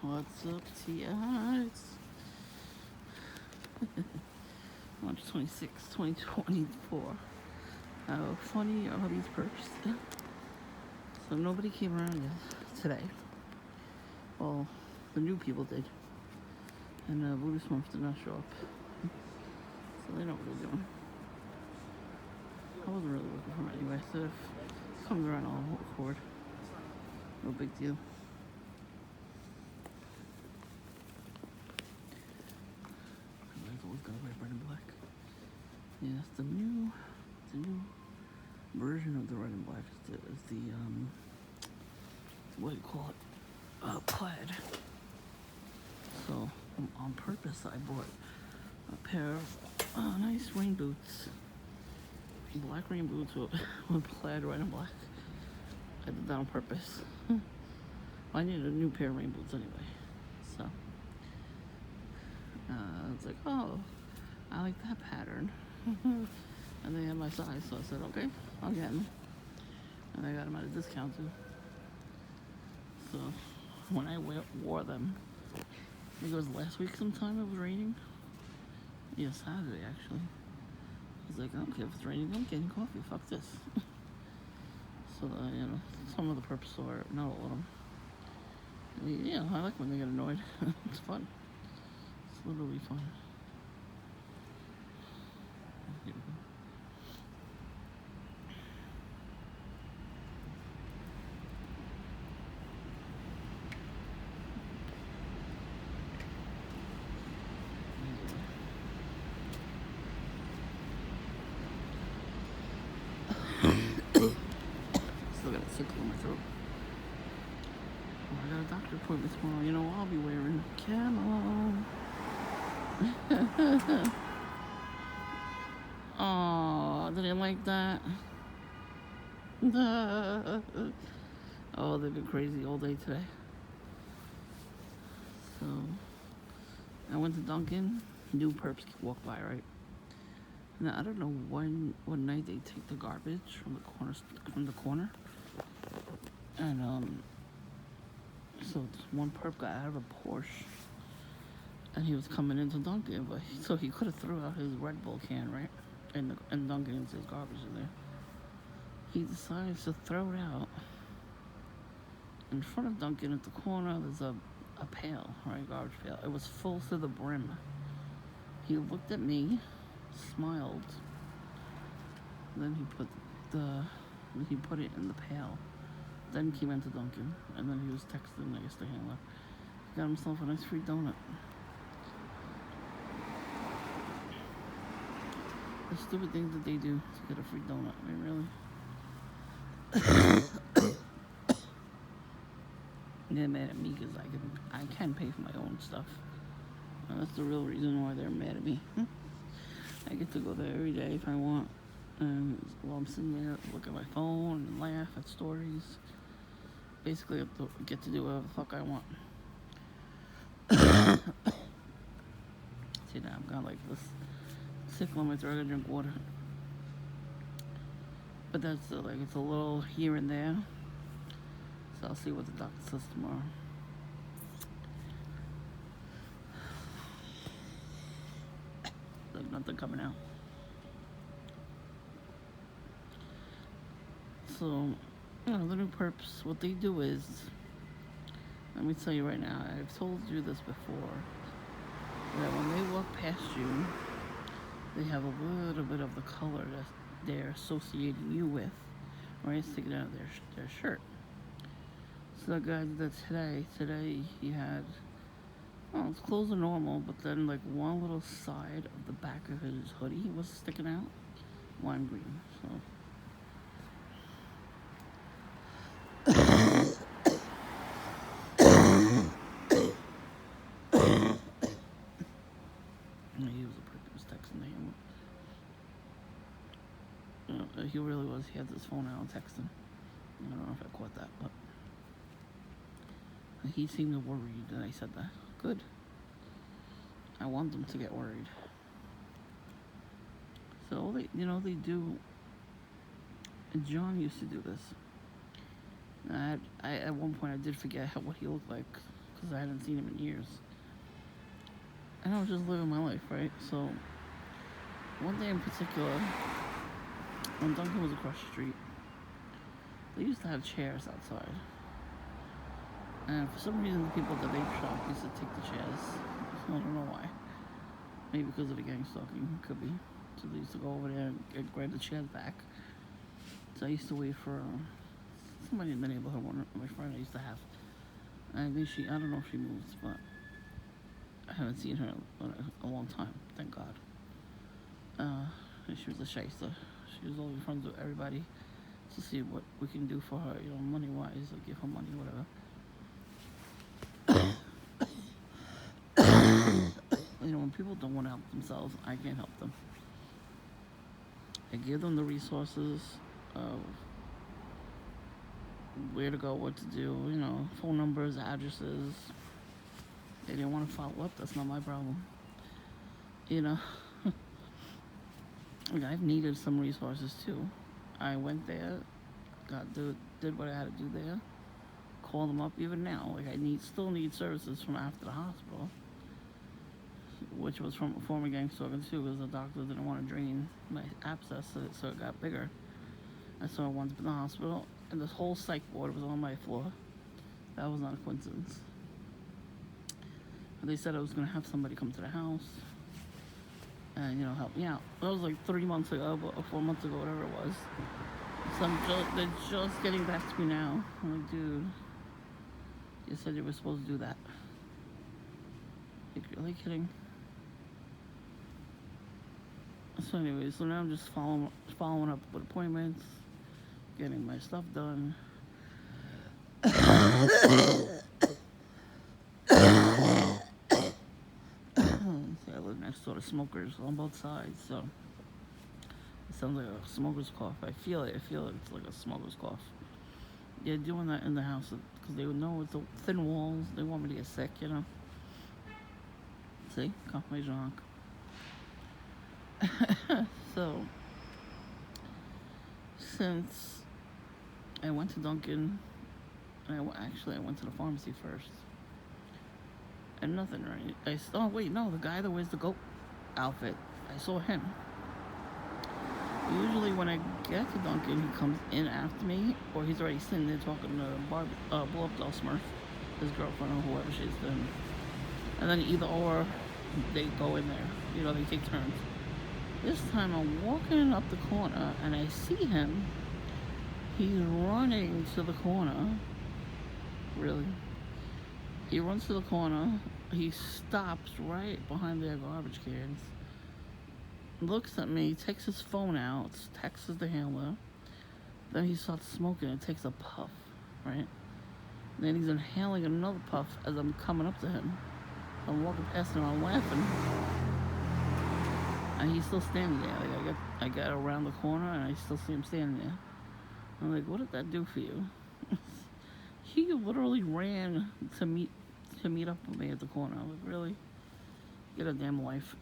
What's up, TIs? March 26, 2024. How funny are these perks? So nobody came around yet today. Well, the new people did. And Buddhist monks did not show up. So they know what they're doing. I wasn't really looking for them anyway, so if it comes around, I'll record. No big deal. I've always got to wear red and black. Yeah, it's the new version of the red and black. Is the what do you call it? Plaid. So on purpose, I bought a pair of nice rain boots. Black rain boots with plaid red and black. I did that on purpose. I needed a new pair of rain boots anyway. So I was like, oh, I like that pattern. And they had my size, so I said, okay, I'll get them. And I got them at a discount too. So when I wore them, I think it was last week sometime, it was raining. Yeah, Saturday actually. I was like, I don't care if it's raining, I'm getting coffee, fuck this. So, some of the purpose are, not all of them. Yeah, I like when they get annoyed. It's fun. It's literally fun. Still got a tickle in my throat. Oh, I got a doctor appointment tomorrow. You know, I'll be wearing camo. Oh, didn't like that. Oh, they've been crazy all day today. So, I went to Dunkin'. New perps walk by, right? Now, I don't know what night they take the garbage from the corner. And so one perp got out of a Porsche, and he was coming into Dunkin', so he could have threw out his Red Bull can, right? And Dunkin' his garbage in there. He decides to throw it out in front of Dunkin' at the corner. There's a pail, right, garbage pail. It was full to the brim. He looked at me, smiled, then he put it in the pail. Then came into Dunkin', and then he was texting, I guess, the handler. He got himself a nice free donut. The stupid things that they do to get a free donut. I mean, really. They're mad at me because I can pay for my own stuff. And that's the real reason why they're mad at me. I get to go there every day if I want. And while I'm sitting there, look at my phone and laugh at stories. Basically, I get to do whatever the fuck I want. See, now I've got like this tickle in my throat. I gotta drink water. But that's it's a little here and there. So I'll see what the doctor says tomorrow. Like nothing coming out. So, the new perps, what they do is, let me tell you right now, I've told you this before, that when they walk past you, they have a little bit of the color that they're associating you with, right, sticking out of their shirt. So that guy did that today. Today he had, his clothes are normal, but then like one little side of the back of his hoodie was sticking out, lime green, so. He was a prick. He was texting him. He really was. He had his phone out and texting. I don't know if I caught that, but he seemed worried that I said that. Good. I want them to get worried. So they do. And John used to do this. At one point, I did forget what he looked like because I hadn't seen him in years. And I was just living my life, right? So one day in particular, when Duncan was across the street, they used to have chairs outside. And for some reason, the people at the vape shop used to take the chairs. I don't know why. Maybe because of the gang stalking, could be. So they used to go over there and grab the chairs back. So I used to wait for somebody in the neighborhood, one of my friend I used to have. And I think I don't know if she moves, but I haven't seen her in a long time, thank God. And she was a shyster. She was always friends with everybody to see what we can do for her, money-wise, or give her money, whatever. When people don't want to help themselves, I can't help them. I give them the resources of where to go, what to do, phone numbers, addresses. They didn't want to follow up, that's not my problem. I've needed some resources too. I went there, did what I had to do there, called them up even now. I still need services from after the hospital, which was from a former gang stalker too, because the doctor didn't want to drain my abscess, so it got bigger. I saw it once in the hospital, and this whole psych ward was on my floor. That was not a coincidence. They said I was going to have somebody come to the house and, help me out. That was like 3 months ago, or 4 months ago, whatever it was. So they're just getting back to me now. I'm like, dude, you said you were supposed to do that. You're really kidding? So anyway, so now I'm just following up with appointments, getting my stuff done. See, I live next door to smokers on both sides, so it sounds like a smoker's cough. I feel it. It's like a smoker's cough. They're doing that in the house because they know it's the thin walls. They want me to get sick, See, confirmation honk. So, since I went to Dunkin', I went to the pharmacy first. And nothing, right? The guy that wears the goat outfit, I saw him. Usually when I get to Dunkin', he comes in after me, or he's already sitting there talking to blow-up doll Smurf, his girlfriend or whoever she is to him. And then either or, they go in there. They take turns. This time I'm walking up the corner, and I see him. He's running to the corner. Really? He runs to the corner. He stops right behind their garbage cans. Looks at me, takes his phone out, texts the handler. Then he starts smoking and takes a puff, right? Then he's inhaling another puff as I'm coming up to him. I'm walking past him, I'm laughing. And he's still standing there. Like I got around the corner and I still see him standing there. I'm like, what did that do for you? He literally ran to meet up with me at the corner. I was like, really? Get a damn life.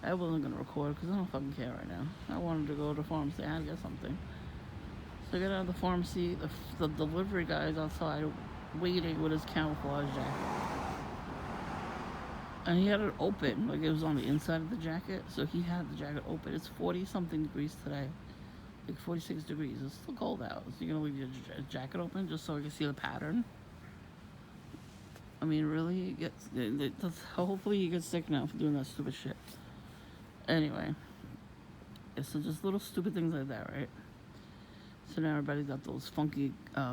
I wasn't going to record because I don't fucking care right now. I wanted to go to the pharmacy. I had to get something. So I got out of the pharmacy. The delivery guy is outside waiting with his camouflage jacket. And he had it open. Like it was on the inside of the jacket. So he had the jacket open. It's 40-something degrees today. Like 46 degrees. It's still cold out. So you're going to leave your jacket open just so I can see the pattern? I mean, really? Hopefully you get sick now for doing that stupid shit. Anyway. Yeah, so just little stupid things like that, right? So now everybody got those funky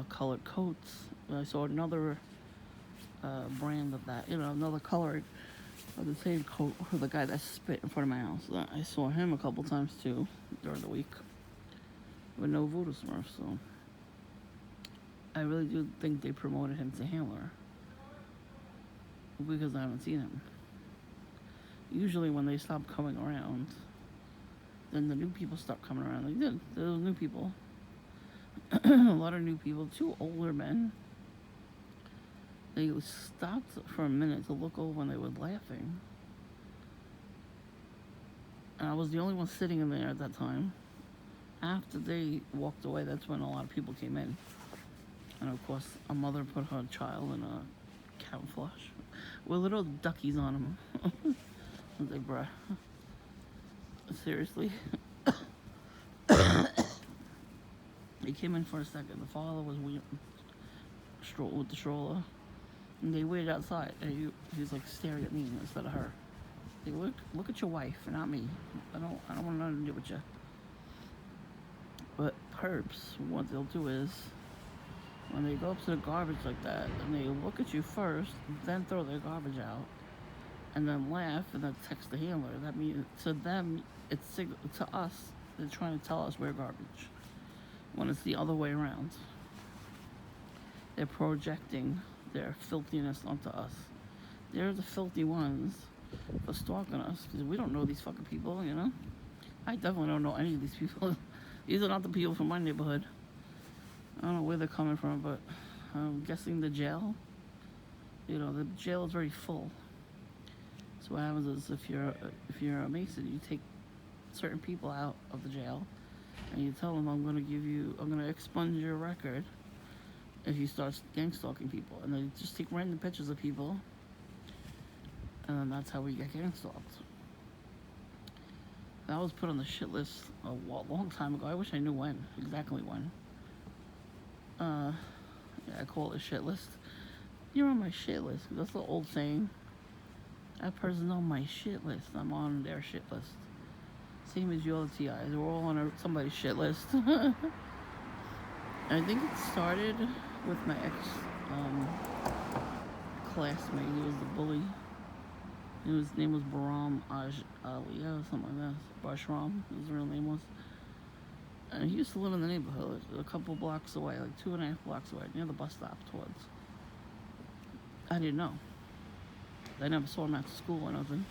colored coats. I saw another brand of that, another coloring of the same coat for the guy that spit in front of my house. I saw him a couple times too during the week with no voodoo Smurf, so I really do think they promoted him to handler because I haven't seen him. Usually when they stop coming around, then the new people stop coming around. Like there was new people. A lot of new people, 2 older men. They stopped for a minute to look over and they were laughing. And I was the only one sitting in there at that time. After they walked away, that's when a lot of people came in. And of course, a mother put her child in a camouflage with little duckies on them. I was like, bruh, seriously? He came in for a second. The father was with the stroller, and they waited outside. And he was like staring at me instead of her. Like, look at your wife, not me. I don't want nothing to do with you. But perps, what they'll do is when they go up to the garbage like that, and they look at you first, then throw their garbage out, and then laugh, and then text the handler. That means to them, to us, they're trying to tell us we're garbage. When it's the other way around, they're projecting their filthiness onto us. They're the filthy ones for stalking us because we don't know these fucking people, you know? I definitely don't know any of these people. These are not the people from my neighborhood. I don't know where they're coming from, but I'm guessing the jail. You know, the jail is very full. So what happens is if you're a Mason, you take certain people out of the jail, and you tell them I'm gonna expunge your record if you start gang stalking people, and they just take random pictures of people, and then that's how we get gang stalked. That was put on the shit list a long time ago. I wish I knew exactly when. Yeah, I call it a shit list. You're on my shit list. That's the old saying. That person's on my shit list. I'm on their shit list. Same as you all the TIs. We're all on somebody's shit list. I think it started with my ex classmate. He was the bully. His name was Baram Ali, or something like that. Bashram, his real name was. And he used to live in the neighborhood, a couple blocks away, like 2.5 blocks away, near the bus stop towards. I didn't know. I never saw him after school or nothing.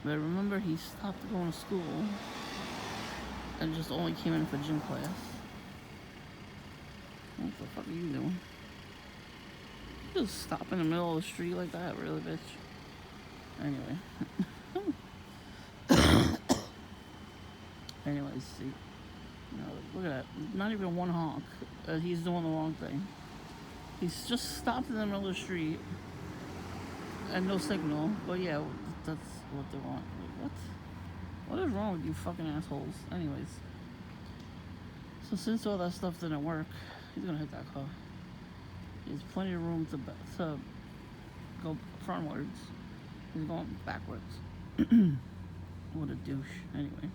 But I remember he stopped going to school and just only came in for gym class. What the fuck are you doing? You just stop in the middle of the street like that, really, bitch? Anyway. Anyways, see. You know, look at that. Not even one honk. He's doing the wrong thing. He's just stopped in the middle of the street and no signal. But yeah, that's what they want. Like, what? What is wrong with you fucking assholes? Anyways. So since all that stuff didn't work, he's gonna hit that car. There's plenty of room to go frontwards. He's going backwards. What a douche. Anyway.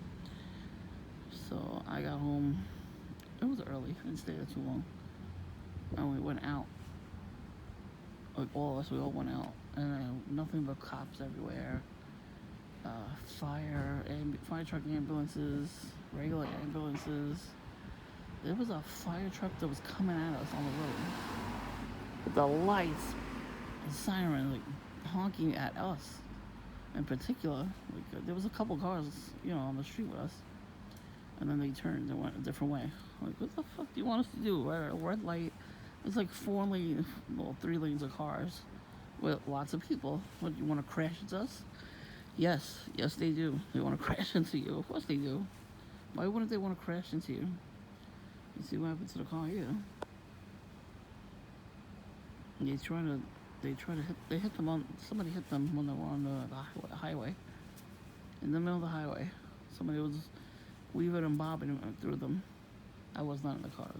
So I got home. It was early. I didn't stay there too long. And we went out. Like all of us, we all went out. And nothing but cops everywhere. Fire truck ambulances, regular ambulances. There was a fire truck that was coming at us on the road. With the lights, the siren, like honking at us. In particular, like there was a couple cars, you know, on the street with us. And then they turned and went a different way. Like, what the fuck do you want us to do? We're at a red light. It's like 3 lanes of cars with lots of people. What, you want to crash into us? Yes, they do. They want to crash into you. Of course they do. Why wouldn't they want to crash into you? You see what happened to the car here? Somebody hit them when they were on the highway. In the middle of the highway. Somebody was weaving and bobbing through them. I was not in the car.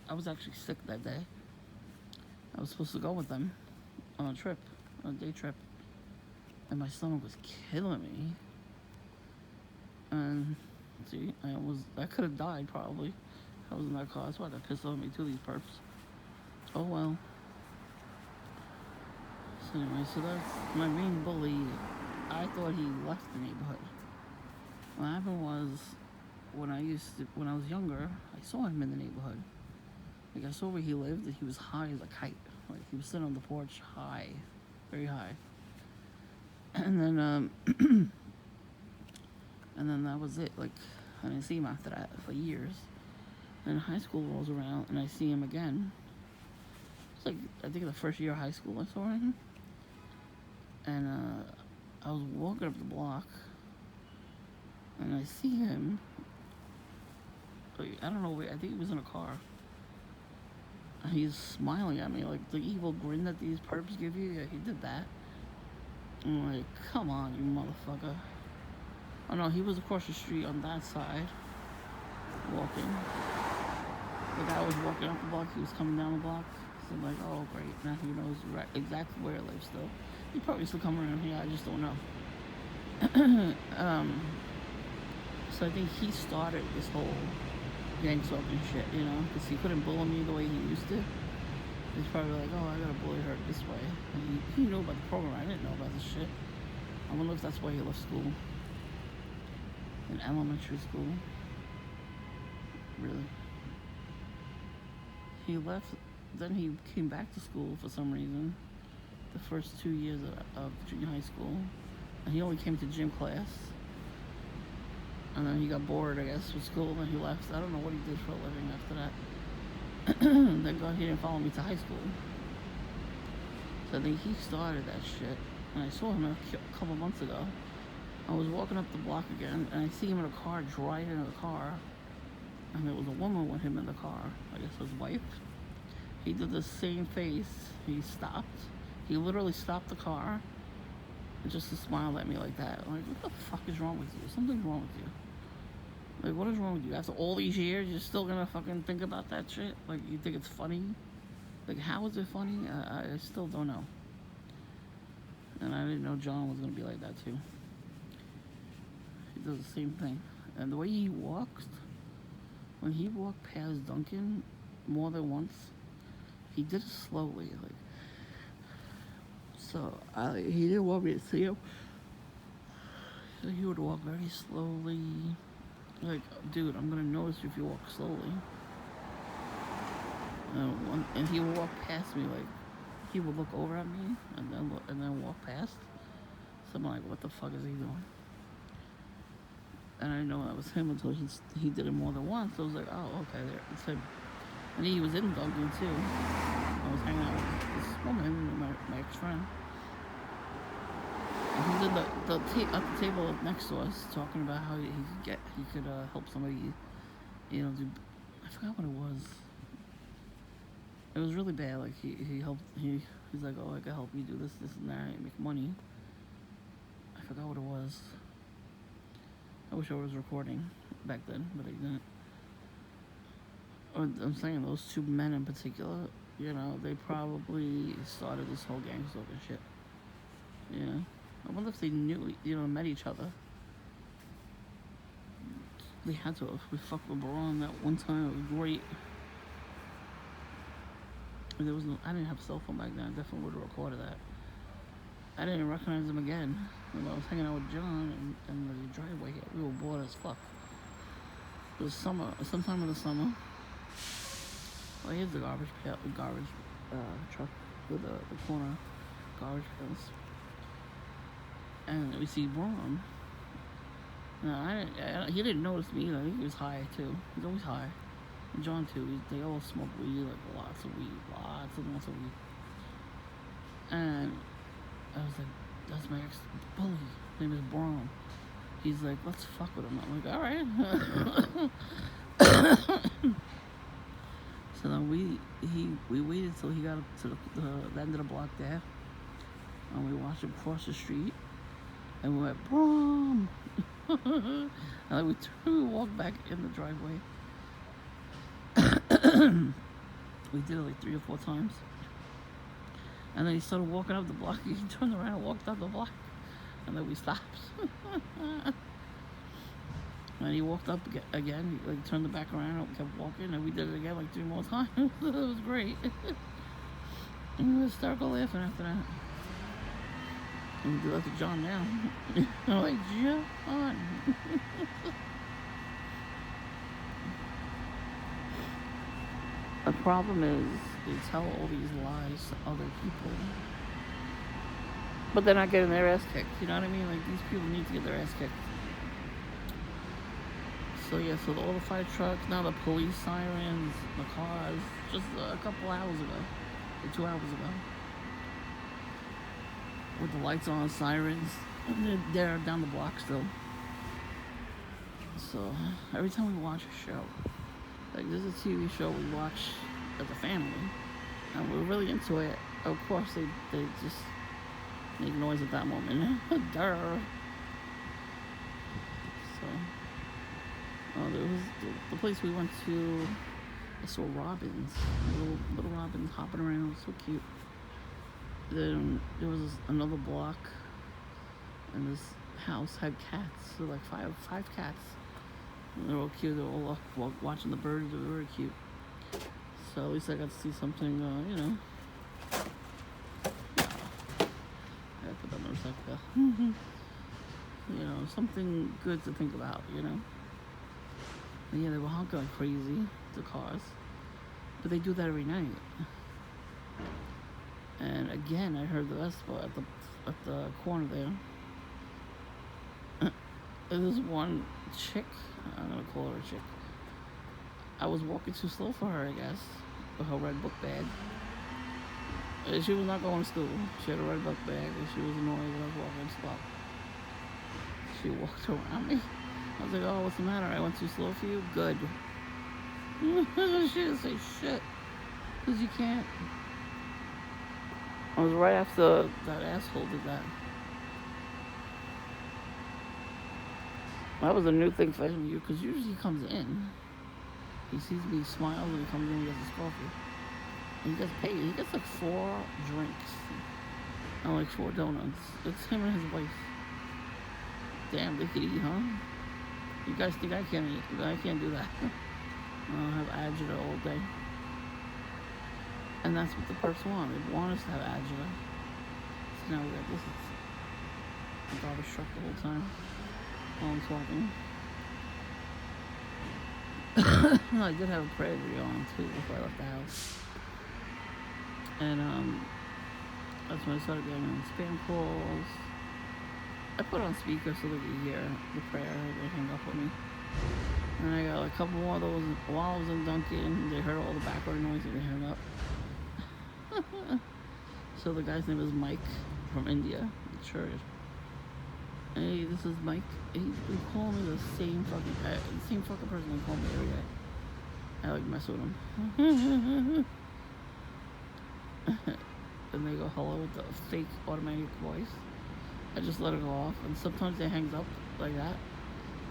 I was actually sick that day. I was supposed to go with them on a day trip. And my stomach was killing me. And see, I could have died probably. I was in that car. That's why they pissed off me too, these perps. Oh well. So anyway, that's my main bully. I thought he left the neighborhood. What happened was, when I was younger, I saw him in the neighborhood. Like I saw where he lived, and he was high as a kite. Like he was sitting on the porch, high, very high. And then, and then that was it. Like I didn't see him after that for years. And high school rolls around, and I see him again. It's like I think the first year of high school I saw him. And I was walking up the block, and I see him. I don't know where. I think he was in a car. He's smiling at me like the evil grin that these perps give you. Yeah, he did that. I'm like, come on, you motherfucker. Oh no, he was across the street on that side, walking. The guy was walking up the block. He was coming down the block. So I'm like, oh great, now he knows right exactly where I live still. He probably still come around here. I just don't know. So I think he started this whole gang stalking shit, you know, because he couldn't bully me the way he used to. He's probably like, oh, I gotta bully her this way. And he knew about the program. I didn't know about this shit. I wonder if that's why he left school. In elementary school. Really. He left, then he came back to school for some reason. The first 2 years of junior high school. And he only came to gym class. And then he got bored, I guess, with school, and he left. I don't know what he did for a living after that. Thank God he didn't follow me to high school. So I think he started that shit. And I saw him a couple months ago. I was walking up the block again, and I see him in a car, driving in a car. And there was a woman with him in the car, I guess his wife. He did the same face. He stopped. He literally stopped the car. And just smiled at me like that. I'm like, what the fuck is wrong with you? Something's wrong with you. Like, what is wrong with you? After all these years, you're still gonna fucking think about that shit? Like, you think it's funny? Like, how is it funny? I still don't know. And I didn't know John was gonna be like that too. He does the same thing. And the way he walks, when he walked past Duncan more than once, he did it slowly. Like, so he didn't want me to see him. So he would walk very slowly. Like, dude, I'm gonna notice if you walk slowly. And he would walk past me, like, he would look over at me and then walk past. So I'm like, what the fuck is he doing? And I didn't know that was him until he did it more than once. So I was like, oh, okay, there, it's him. And he was in Duncan too. I was hanging out with this woman, my ex-friend. And he was at the table next to us, talking about how he could help somebody, you know, do. I forgot what it was. It was really bad. Like he helped. He's like, oh, I can help you do this, and that, and make money. I forgot what it was. I wish I was recording back then, but I didn't. I'm saying those two men in particular, you know, they probably started this whole gang stalking shit. You know, I wonder if they knew, you know, met each other. They had to. We fucked with Braun that one time. It was great. There was no. I didn't have a cell phone back then. I definitely would have recorded that. I didn't recognize him again. When I was hanging out with John in the driveway here. We were bored as fuck. It was summer, sometime in the summer. Well, here's the garbage truck with the corner garbage pails. And we see Braun. No, he didn't notice me either. I think he was high too. He's always high. And John too. They all smoke weed, like lots of weed. And I was like, that's my ex-bully. His name is Braun. He's like, let's fuck with him. I'm like, alright. So then we waited till he got up to the end of the block there. And we watched him cross the street. And we went, Braun! And then we walked back in the driveway. We did it like 3 or 4 times. And then he started walking up the block. He turned around and walked up the block. And then we stopped. And he walked up again. He like turned the back around and kept walking. And we did it again like 3 more times. It was great. And we hysterical laughing after that. And we do that to John now. I'm like, John. The problem is they tell all these lies to other people, but they're not getting their ass kicked. You know what I mean? Like, these people need to get their ass kicked. So yeah, so all the fire trucks, now the police sirens, the cars, just a couple hours ago, or 2 hours ago, with the lights on, sirens, and they're down the block still. So every time we watch a show, like there's a TV show we watch as a family, and we're really into it. Of course, they just make noise at that moment. Duh. So, there was the place we went to. I saw robins, little robins hopping around, so cute. Then there was another block, and this house had cats, so like five cats. And they're all cute. They're all up watching the birds. They were very cute. So at least I got to see something, I put that motorcycle. Something good to think about. But yeah, they were honking like crazy, the cars. But they do that every night. And again, I heard the best part at the corner there. There was one chick. I'm gonna call her a chick. I was walking too slow for her, I guess, with her red book bag. She was not going to school. She had a red book bag, and she was annoyed that I was walking slow. She walked around me. I was like, "Oh, what's the matter? I went too slow for you? Good." She didn't say shit, because you can't. I was right after that asshole did that. That was a new thing for him, because usually he comes in. He sees me smile when he comes in, he gets his coffee. And he gets paid. He gets like 4 drinks and like 4 donuts. It's him and his wife. Damn, they could eat, huh? You guys think I can't eat? I can't do that. I'll have agita all day. And that's what the perks want. They want us to have agita. So now we got this. It's a garbage truck the whole time while I'm talking. I did have a prayer video on too before I left the house. And that's when I started getting spam calls. I put on speaker so they could hear the prayer. They hang up with me. And I got a couple more of those while I was in Dunkin'. They heard all the background noise and they hung up. So the guy's name is Mike from India. Sure. Hey, this is Mike. He's been calling me the same fucking person who called me every day. I like mess with him. And they go hello with the fake automatic voice. I just let it go off, and sometimes it hangs up like that.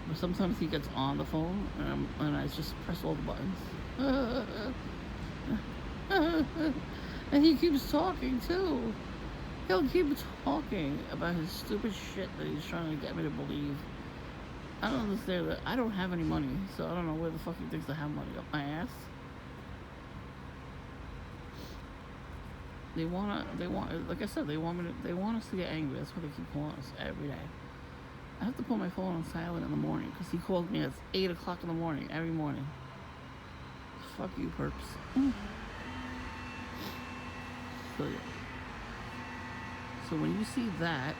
But sometimes he gets on the phone, and I just press all the buttons. And he keeps talking too. He'll keep talking about his stupid shit that he's trying to get me to believe. I don't understand that. I don't have any money, so I don't know where the fuck he thinks I have money. Up my ass? They want, like I said, they want us to get angry. That's why they keep calling us every day. I have to put my phone on silent in the morning, because he calls me at 8 o'clock in the morning, every morning. Fuck you, perps. So, yeah. So when you see that,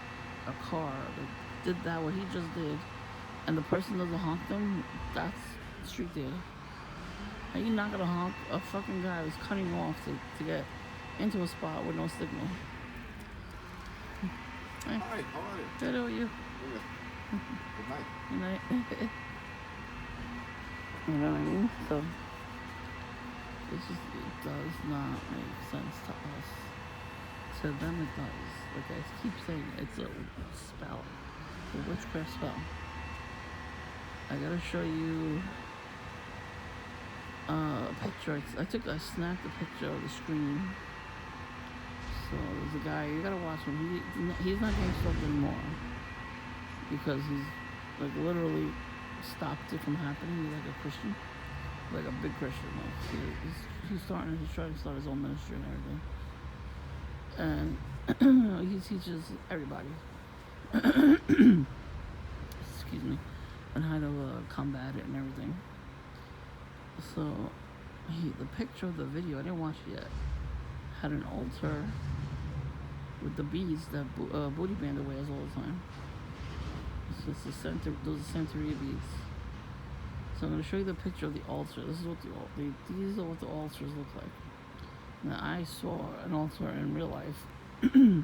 a car that did that, what he just did, and the person doesn't honk them, that's street data. Are you not gonna honk a fucking guy who's cutting off to get into a spot with no signal? Hey. Hi, how are you? Good, how are you? Good. Good night. Good night. You know what I mean? So, it does not make sense to us. To them it does. Like I keep saying, it's a spell. A witchcraft spell. I gotta show you a picture. I snapped a picture of the screen. So there's a guy, you gotta watch him. He's not getting stuff anymore. Because he's like literally stopped it from happening. He's like a Christian. Like a big Christian. Like he's trying to start his own ministry and everything. And he teaches everybody, excuse me, on how to combat it and everything. So, the picture of the video, I didn't watch it yet, had an altar with the beads that Booty Bandit wears all the time. So it's those are Santeria beads. So I'm going to show you the picture of the altar. This is what these are what the altars look like. Now, I saw an altar in real life. I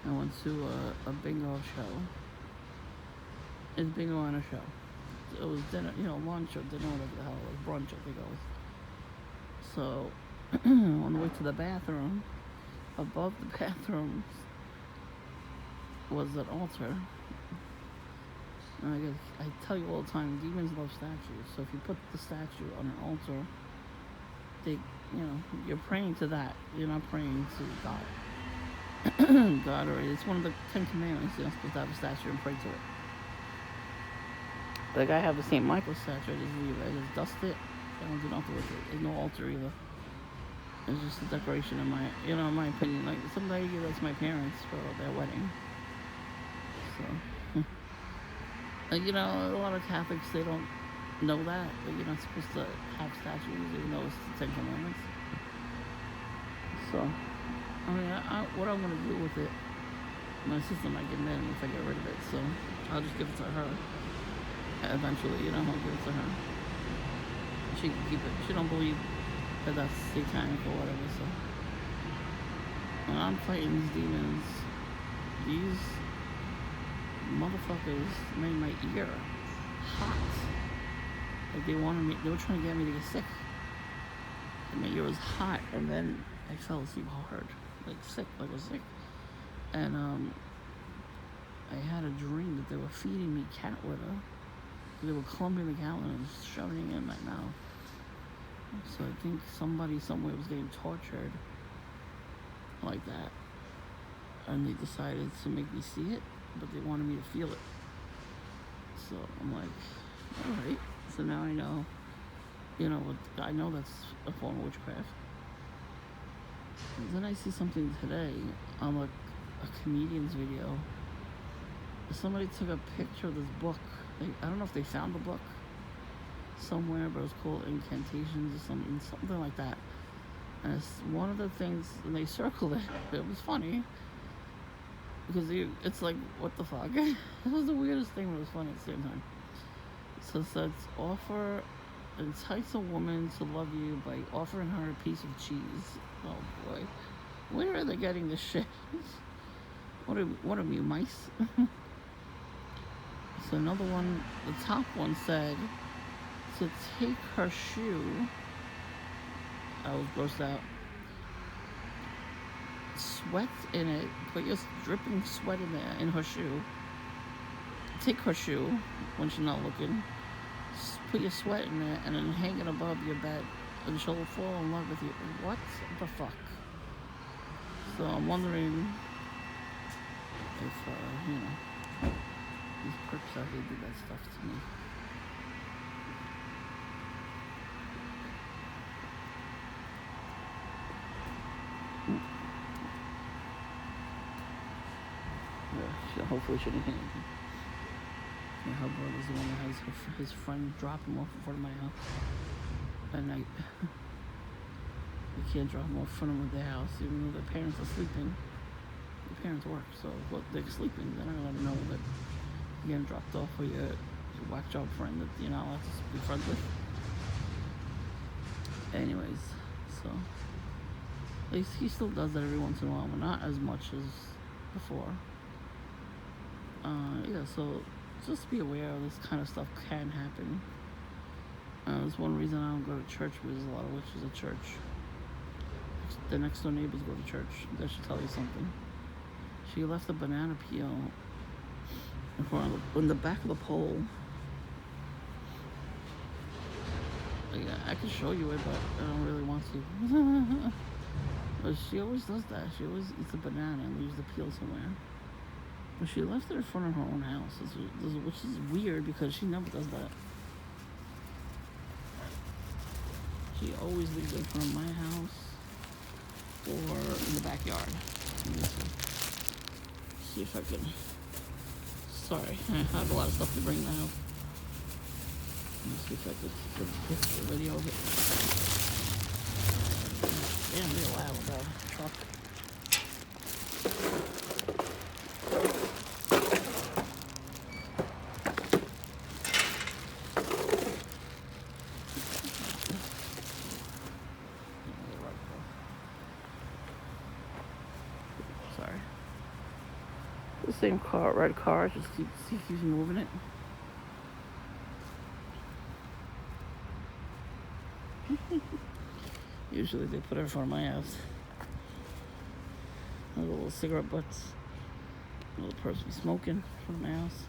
went to a bingo show. It's bingo on a show. It was dinner, lunch or dinner, whatever the hell it was, brunch, I think it was. So on the way to the bathroom, above the bathroom was an altar. And I tell you all the time, demons love statues. So if you put the statue on an altar, you're praying to that. You're not praying to God. God already. It's one of the 10 Commandments. You're not supposed to have a statue and pray to it. Like I have the St. Michael statue. I just leave it. I just dust it. I don't do nothing with it. There's no altar either. It's just a decoration in my opinion. Like somebody gave that to my parents for their wedding. So, a lot of Catholics, they don't know that. Like you're not supposed to have statues, even though it's the 10 Commandments. So, what I'm gonna do with it, my sister might get mad if I get rid of it. So I'll just give it to her. Eventually, I'll give it to her. She can keep it. She don't believe that that's satanic or whatever. So when I'm fighting these demons, these motherfuckers made my ear hot. Like they were trying to get me to get sick. And my ear was hot, and then I fell asleep hard, like I was sick. And I had a dream that they were feeding me cat litter. They were clumping the cat litter and shoving it in my mouth. So I think somebody somewhere was getting tortured like that, and they decided to make me see it, but they wanted me to feel it. So I'm like, all right. So now I know, I know that's a form of witchcraft. And then I see something today on a comedian's video. Somebody took a picture of this book. I don't know if they found the book somewhere, but it was called Incantations or something like that. And it's one of the things, and they circled it. It was funny because it's like, what the fuck? It was the weirdest thing, but it was funny at the same time. So it says, entice a woman to love you by offering her a piece of cheese. Oh boy, where are they getting this shit? What are you, mice? So another one, the top one said to take her shoe. I was grossed out. Sweat in it. Put your dripping sweat in there in her shoe. Take her shoe when she's not looking. Put your sweat in there and then hang it above your bed, and she'll fall in love with you. What the fuck? So I'm wondering if these perps out here did that stuff to me. Yeah, hopefully she didn't hit anything. Yeah, her brother's the one that has his friend drop him off in front of my house at night. They can't drop him off in front of their house, even though their parents are sleeping. Their parents work, so they're sleeping. They're not gonna let them know that you're getting dropped off for your whack job friend that you're not allowed to be friends with. Anyways, so he still does that every once in a while, but not as much as before. So just be aware of this kind of stuff can happen. That's one reason I don't go to church, because there's a lot of witches at church. The next door neighbors go to church. That should tell you something. She left a banana peel in the back of the pole. Yeah, I can show you it, but I don't really want to. But she always does that. She always eats a banana and leaves the peel somewhere. But she left it in front of her own house, which is weird because she never does that. She always leaves it in front of my house or in the backyard. Let me see if I can. Sorry, I have a lot of stuff to bring now. Let me see if I could get a picture, video of it. Damn, real loud without a truck. Sorry. The same car, red car, just keeps moving it. Usually they put it in front of my house. Little cigarette butts. Little person be smoking in front of my house.